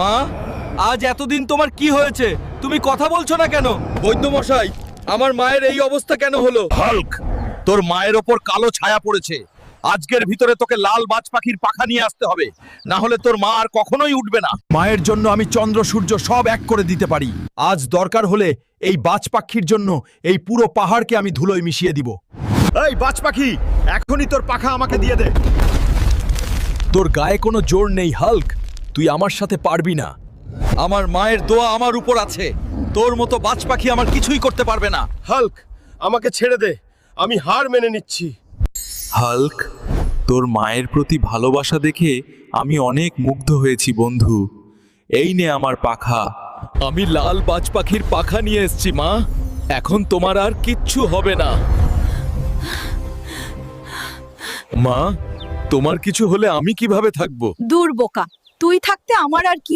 মা, আজ এতদিন তোমার কি হয়েছে? তুমি কথা বলছো না কেন? বৈদ্য মশাই, আমার মায়ের এই অবস্থা কেন হলো? হাল্ক, তোর মায়ের ওপর কালো ছায়া পড়েছে। আজকের ভিতরে তোকে লাল বাজ পাখির পাখা নিয়ে আসতে হবে, না হলে তোর মা আর কখনোই উঠবে না। মায়ের জন্য আমি চন্দ্র সূর্য সব এক করে দিতে পারি। আজ দরকার হলে এই বাজ পাখির জন্য এই পুরো পাহাড়কে আমি ধুলোয় মিশিয়ে দিব। এই বাজ পাখি, এখনই তোর পাখা আমাকে দিয়ে দে। তোর গায়ে কোনো জোর নেই হাল্ক, তুই আমার সাথে পারবি না। আমার মায়ের দোয়া আমার উপর আছে। তোর মতো বাজ পাখি আমার কিছুই করতে পারবে না। হাল্ক, আমাকে ছেড়ে দে, আমি হার মেনে নিচ্ছি। হাল্ক, তোর মায়ের প্রতি ভালোবাসা দেখে আমি অনেক মুগ্ধ হয়েছি বন্ধু। এই নে আমার পাখা। আমি লাল বাজ পাখির পাখা নিয়ে এসেছি মা। এখন তোমার আর কিচ্ছু হবে না। মা, তোমার কিছু হলে আমি কিভাবে থাকবো? দূর বোকা, তুই থাকতে আমার আর কি